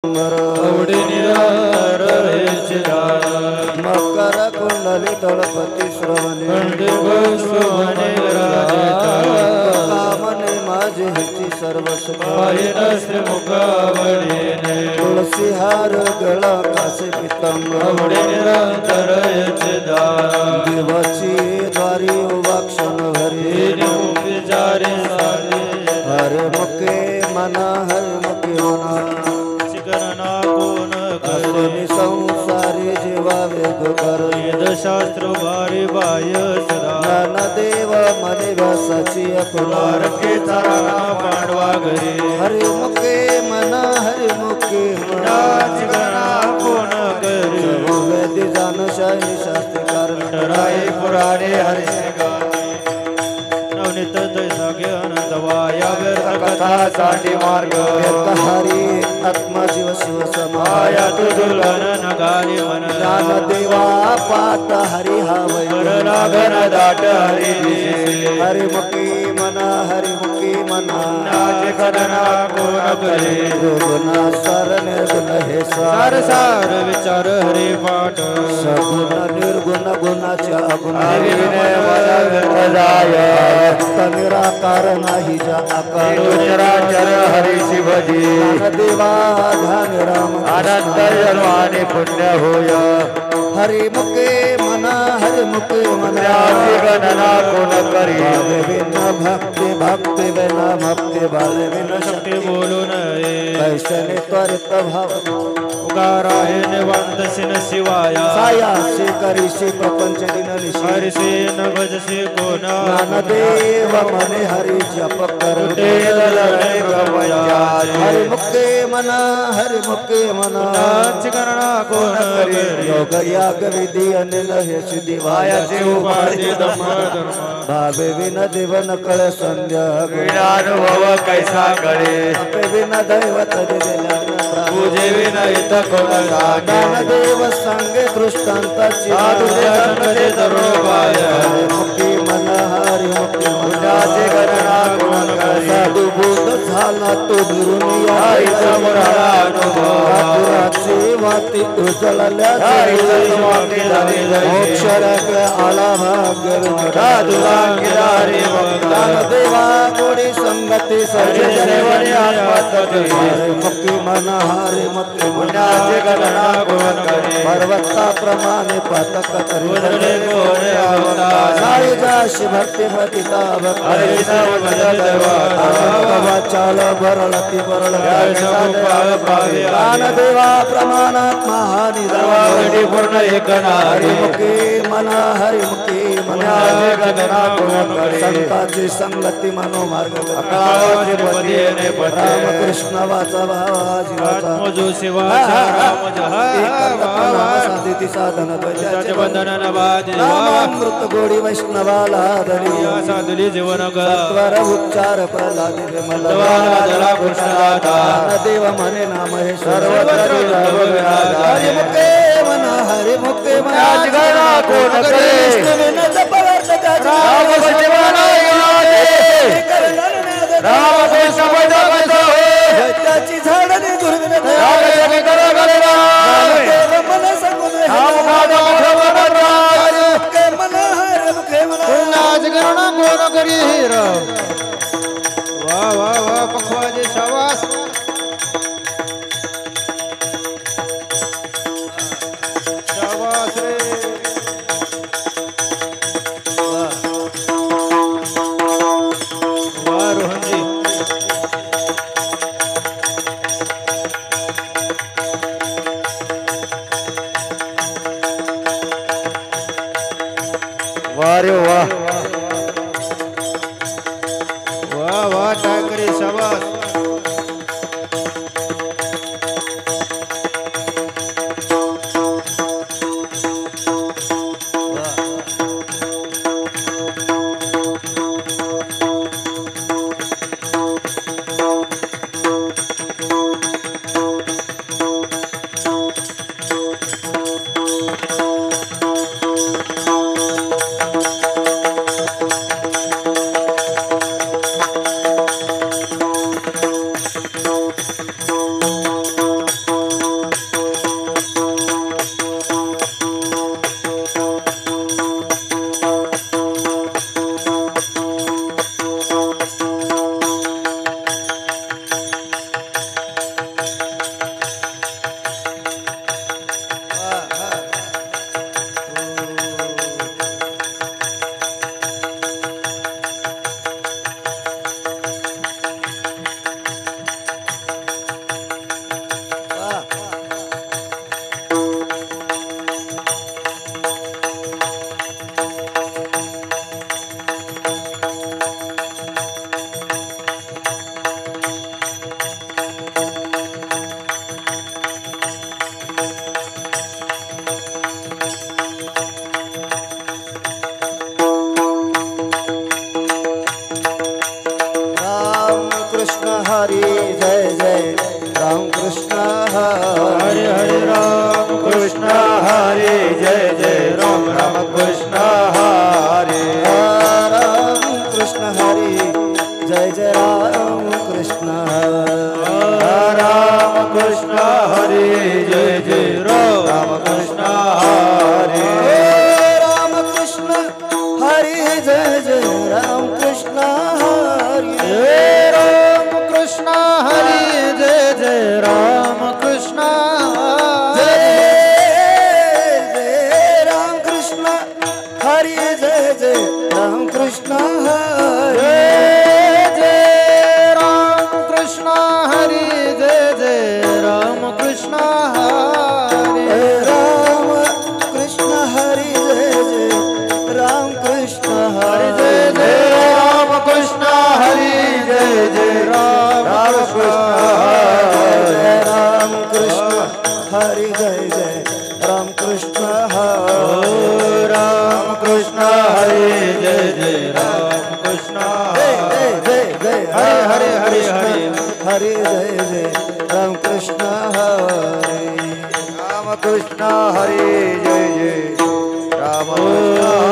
आवडी निरार मकर कुंडली तळपती श्रवणे कामने माझे हिची सर्व मुखावडीने तुळसी हार गळा कासे पितांबर देवाची द्वारी उभा क्षण हरी हरे मुके मना हरे मुके मना कोण संसारी जीवा वेग कर शास्त्र वारी बाय ज्ञान देव मने व्यासाची अकुलार के चारा पांडवा घरी हरि मुके मना हरि मुके मना कोण करी वेदी जानशाही शास्त्री कारण राय पुराणे हरि नवनीत दैसागे अनंत वाया व्यर्थ कथा साठी मार्ग हरी आत्मा जीव शिव समाया तुझुलन नगारी मन ज्ञान देवा पाट हरी हावै लागन दाट हरी हरि मुखी मना हरि मुखी मना नाच कदना कोण करे गुणा सर निर्गुण हे सार सार विचार हरि पाठ सगुण निर्गुण गुणाच्या अगुण व्यर्थ जाय निराकार नाही जा आकार चराचर हरी शिवजी देवा ध्यान राम अनंत जन्माने पुण्य होय हरि मुके मना हरि मुके मना गणना कोण करी बिना भक्ति भक्ति बिना भक्ति बाले बिना शक्ति बोलू नये कैसने त्वरित भाव उगारा है निवंत सिन शिवाया साया से करी से प्रपंच दिन हरि से न भज से कोण ज्ञान देव मने हरि जप कर हरि मुखे मना हरि मुखे मना नाच करना कोण करे योग याग विधि अनिल हे सिद्धि वायाचे उपाधी धर्म भावे विन देवन कळ संध्या विनानुभव कैसा कळे अपे विन दैवत दिलेला पूजे विन इत कोण ज्ञान देव सांगे दृष्टांताची साधु तरुण पाय मुखी मन हरि मुखी मनाचे गणना कोण करे साधू बोध झाला तो दुरून यायचा मोरा अनुभवाची वाती उजळल्या मोक्षरक आला भाग्य दादुरांगिरारी भक्तान देवा गोडी संगती सर्जनेवणी मुक्ती मना हरि मुक्ती मनाचे गणना कोण करे पर्वता प्रमाणे पातक तरी साई जाशी भक्ती पतिता भक्ती चाल बरळती बरळ ज्ञान देवा प्रमाणात महानिधी पूर्ण एक हरि मुखी मना हरि मुखी मना संतांची संगती मनोमार्ग रामकृष्ण वाचा भावा जीवाचा साधिती साधन अमृत गोडी वैष्णवाला साधुली जीवन सत्वर उच्चार प्रल्हादी देव म्हणे नाम हे सर्वत्र हरि मुखे मना हरि मुखे मना कोण करे राम त्याची झाडे दुर्विन कोण करी वा वा वा पखवाजे शाबास शाबास रे वाह रोहन जी वाह रे वाह वाह वाह टाकरे शाबाश हरे हरे राम कृष्ण हरे जय जय राम राम कृष्ण हरे राम कृष्ण हरे जय जय राम कृष्ण राम कृष्ण हरे जय जय राम कृष्ण हरे राम कृष्ण हरे जय जय राम कृष्ण हरे राम कृष्ण हरे जय जय राम कृष्ण जय जय राम कृष्ण हरे जय जय राम कृष्ण हरे जय राम कृष्ण हरे जय जय राम कृष्ण हरे राम कृष्ण हरे जय जय राम कृष्ण हरे जय जय राम कृष्ण हरे जय जय राम कृष्ण राम कृष्ण हरे जय जय राम कृष्ण हरे राम कृष्ण हरे जय जय राम कृष्ण जय जय जय हरे हरे हरे हरे हरे जय जय राम कृष्ण हरे राम कृष्ण हरे जय जय राम कृष्ण